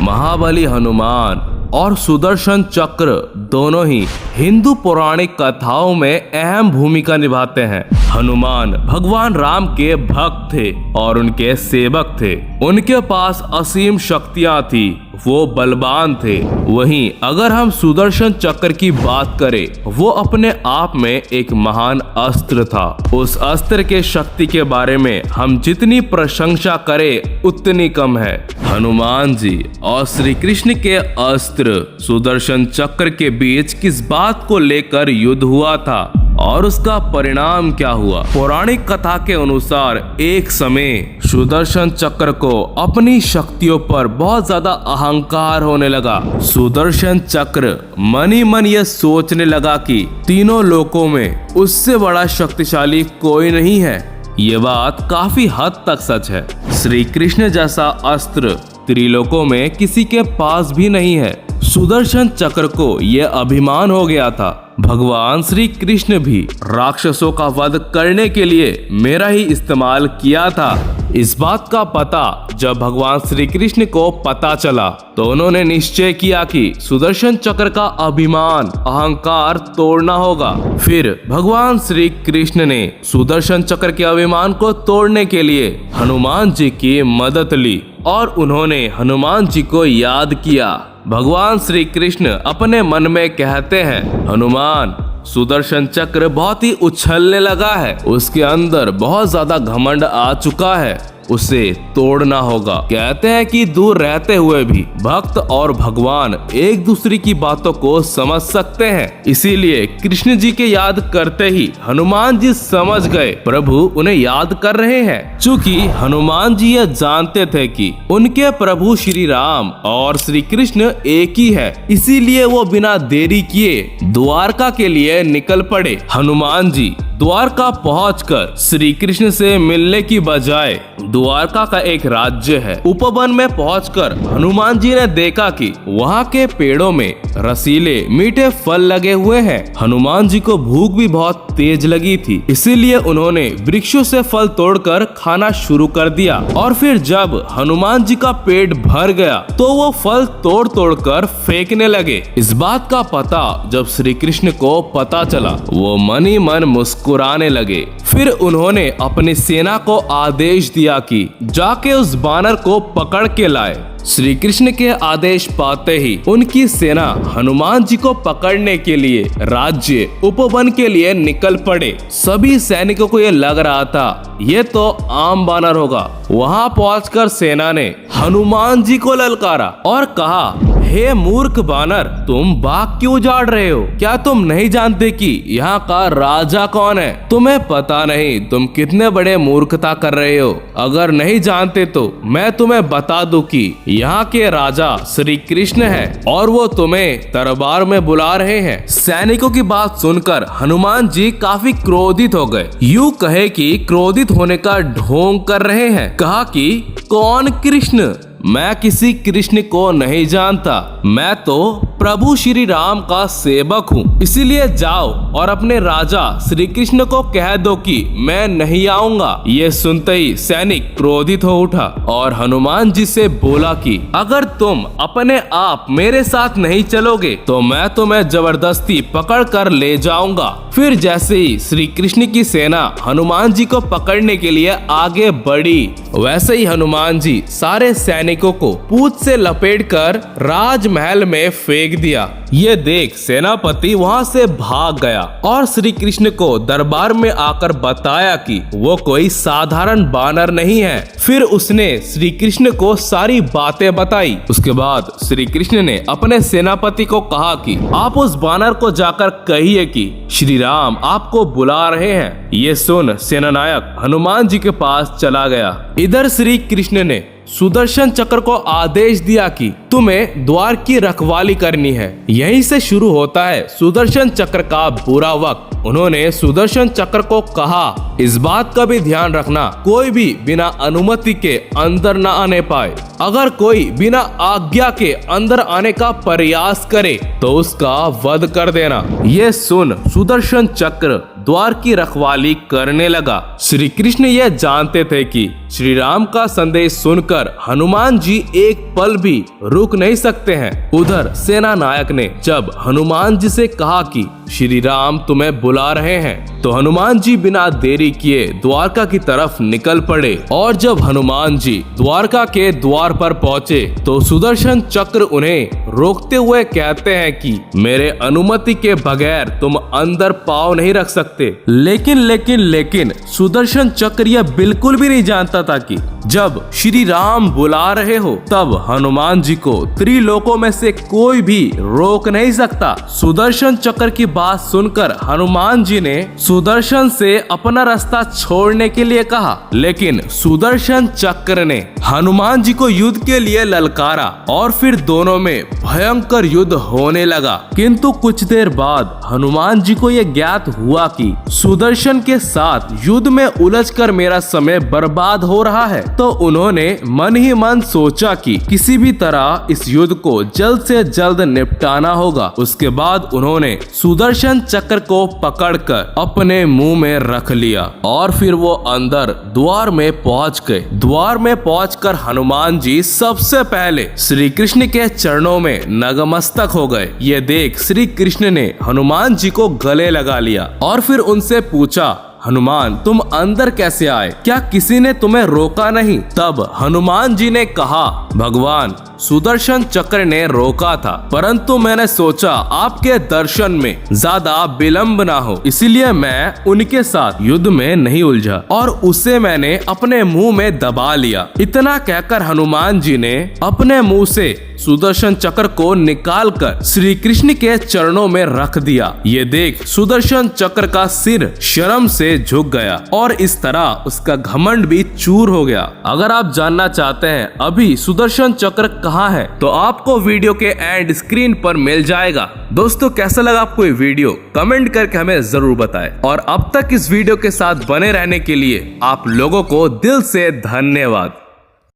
महाबली हनुमान और सुदर्शन चक्र दोनों ही हिंदू पौराणिक कथाओं में अहम भूमिका निभाते हैं। हनुमान भगवान राम के भक्त थे और उनके सेवक थे। उनके पास असीम शक्तियां थी, वो बलवान थे। वहीं अगर हम सुदर्शन चक्र की बात करें, वो अपने आप में एक महान अस्त्र था। उस अस्त्र के शक्ति के बारे में हम जितनी प्रशंसा करें उतनी कम है। हनुमान जी और श्री कृष्ण के अस्त्र सुदर्शन चक्र के बीच किस बात को लेकर युद्ध हुआ था और उसका परिणाम क्या हुआ? पौराणिक कथा के अनुसार एक समय सुदर्शन चक्र को अपनी शक्तियों पर बहुत ज्यादा अहंकार होने लगा। सुदर्शन चक्र मन ही मन यह सोचने लगा कि तीनों लोकों में उससे बड़ा शक्तिशाली कोई नहीं है। ये बात काफी हद तक सच है। श्री कृष्ण जैसा अस्त्र त्रिलोकों में किसी के पास भी नहीं है। सुदर्शन चक्र को यह अभिमान हो गया था, भगवान श्री कृष्ण भी राक्षसों का वध करने के लिए मेरा ही इस्तेमाल किया था। इस बात का पता जब भगवान श्री कृष्ण को पता चला तो उन्होंने निश्चय किया कि सुदर्शन चक्र का अभिमान अहंकार तोड़ना होगा। फिर भगवान श्री कृष्ण ने सुदर्शन चक्र के अभिमान को तोड़ने के लिए हनुमान जी की मदद ली और उन्होंने हनुमान जी को याद किया। भगवान श्री कृष्ण अपने मन में कहते हैं, हनुमान सुदर्शन चक्र बहुत ही उछलने लगा है, उसके अंदर बहुत ज्यादा घमंड आ चुका है, उसे तोड़ना होगा। कहते हैं कि दूर रहते हुए भी भक्त और भगवान एक दूसरे की बातों को समझ सकते हैं। इसीलिए कृष्ण जी के याद करते ही हनुमान जी समझ गए प्रभु उन्हें याद कर रहे हैं। चूंकि हनुमान जी यह जानते थे कि उनके प्रभु श्री राम और श्री कृष्ण एक ही है, इसीलिए वो बिना देरी किए द्वारका के लिए निकल पड़े। हनुमान जी द्वारका पहुंचकर श्री कृष्ण से मिलने की बजाय द्वारका का एक राज्य है उपवन में पहुंचकर हनुमान जी ने देखा कि वहां के पेड़ों में रसीले मीठे फल लगे हुए हैं। हनुमान जी को भूख भी बहुत तेज लगी थी, इसीलिए उन्होंने वृक्षों से फल तोड़कर खाना शुरू कर दिया। और फिर जब हनुमान जी का पेट भर गया तो वो फल तोड़ तोड़कर फेंकने लगे। इस बात का पता जब श्री कृष्ण को पता चला, वो मन ही मन मुस्कुराने लगे। फिर उन्होंने अपनी सेना को आदेश दिया कि जाके उस बानर को पकड़ के लाए। श्री कृष्ण के आदेश पाते ही उनकी सेना हनुमान जी को पकड़ने के लिए राज्य उपवन के लिए निकल पड़े। सभी सैनिकों को ये लग रहा था ये तो आम बानर होगा। वहां पहुंचकर सेना ने हनुमान जी को ललकारा और कहा, हे मूर्ख बानर, तुम बाग क्यों उजाड़ रहे हो? क्या तुम नहीं जानते कि यहाँ का राजा कौन है? तुम्हें पता नहीं तुम कितने बड़े मूर्खता कर रहे हो। अगर नहीं जानते तो मैं तुम्हें बता दूं कि यहाँ के राजा श्री कृष्ण हैं और वो तुम्हें दरबार में बुला रहे हैं। सैनिकों की बात सुनकर हनुमान जी काफी क्रोधित हो गए। यूं कहे कि क्रोधित होने का ढोंग कर रहे हैं। कहा कि कौन कृष्ण? मैं किसी कृष्ण को नहीं जानता, मैं तो प्रभु श्री राम का सेवक हूँ। इसीलिए जाओ और अपने राजा श्री कृष्ण को कह दो कि मैं नहीं आऊंगा। ये सुनते ही सैनिक क्रोधित हो उठा और हनुमान जी से बोला कि अगर तुम अपने आप मेरे साथ नहीं चलोगे तो मैं तुम्हें जबरदस्ती पकड़ कर ले जाऊंगा। फिर जैसे ही श्री कृष्ण की सेना हनुमान जी को पकड़ने के लिए आगे बढ़ी, वैसे ही हनुमान जी सारे सैनिकों को पूंछ से लपेटकर राजमहल में फेंक दिया। ये देख सेनापति वहां से भाग गया और श्री कृष्ण को दरबार में आकर बताया कि वो कोई साधारण बानर नहीं है। फिर उसने श्री कृष्ण को सारी बातें बताई। उसके बाद श्री कृष्ण ने अपने सेनापति को कहा कि आप उस बानर को जाकर कहिए कि श्री राम आपको बुला रहे हैं। ये सुन सेनानायक हनुमान जी के पास चला गया। इधर श्री कृष्ण ने सुदर्शन चक्र को आदेश दिया कि तुम्हें द्वार की रखवाली करनी है। यहीं से शुरू होता है सुदर्शन चक्र का बुरा वक्त। उन्होंने सुदर्शन चक्र को कहा, इस बात का भी ध्यान रखना कोई भी बिना अनुमति के अंदर न आने पाए। अगर कोई बिना आज्ञा के अंदर आने का प्रयास करे तो उसका वध कर देना। ये सुन सुदर्शन चक्र द्वार की रखवाली करने लगा। श्री कृष्ण यह जानते थे कि श्री राम का संदेश सुनकर हनुमान जी एक पल भी रुक नहीं सकते हैं। उधर सेना नायक ने जब हनुमान जी से कहा कि श्री राम तुम्हें बुला रहे हैं, तो हनुमान जी बिना देरी किए द्वारका की तरफ निकल पड़े। और जब हनुमान जी द्वारका के द्वार पर पहुँचे तो सुदर्शन चक्र उन्हें रोकते हुए कहते हैं कि मेरे अनुमति के बगैर तुम अंदर पाँव नहीं रख सकते। लेकिन सुदर्शन चक्र यह बिल्कुल भी नहीं जानता था कि जब श्री राम बुला रहे हो तब हनुमान जी को त्रिलोकों में से कोई भी रोक नहीं सकता। सुदर्शन चक्र की बात सुनकर हनुमान जी ने सुदर्शन से अपना रास्ता छोड़ने के लिए कहा, लेकिन सुदर्शन चक्र ने हनुमान जी को युद्ध के लिए ललकारा और फिर दोनों में भयंकर युद्ध होने लगा। किंतु कुछ देर बाद हनुमान जी को यह ज्ञात हुआ कि सुदर्शन के साथ युद्ध में उलझकर मेरा समय बर्बाद हो रहा है। तो उन्होंने मन ही मन सोचा कि किसी भी तरह इस युद्ध को जल्द से जल्द निपटाना होगा। उसके बाद उन्होंने सुदर्शन चक्र को पकड़कर अपने मुंह में रख लिया और फिर वो अंदर द्वार में पहुंच गए। द्वार में पहुंचकर हनुमान जी सबसे पहले श्री कृष्ण के चरणों में नतमस्तक हो गए। ये देख श्री कृष्ण ने हनुमान जी को गले लगा लिया और फिर उनसे पूछा, हनुमान तुम अंदर कैसे आए? क्या किसी ने तुम्हें रोका नहीं? तब हनुमान जी ने कहा, भगवान सुदर्शन चक्र ने रोका था, परंतु मैंने सोचा आपके दर्शन में ज्यादा विलंब ना हो, इसीलिए मैं उनके साथ युद्ध में नहीं उलझा और उसे मैंने अपने मुंह में दबा लिया। इतना कहकर हनुमान जी ने अपने मुंह से सुदर्शन चक्र को निकालकर श्री कृष्ण के चरणों में रख दिया। ये देख सुदर्शन चक्र का सिर शर्म से झुक गया और इस तरह उसका घमंड भी चूर हो गया। अगर आप जानना चाहते हैं अभी सुदर्शन चक्र कहाँ है, तो आपको वीडियो के एंड स्क्रीन पर मिल जाएगा। दोस्तों कैसा लगा आपको ये वीडियो कमेंट करके हमें जरूर बताएं और अब तक इस वीडियो के साथ बने रहने के लिए आप लोगों को दिल से धन्यवाद।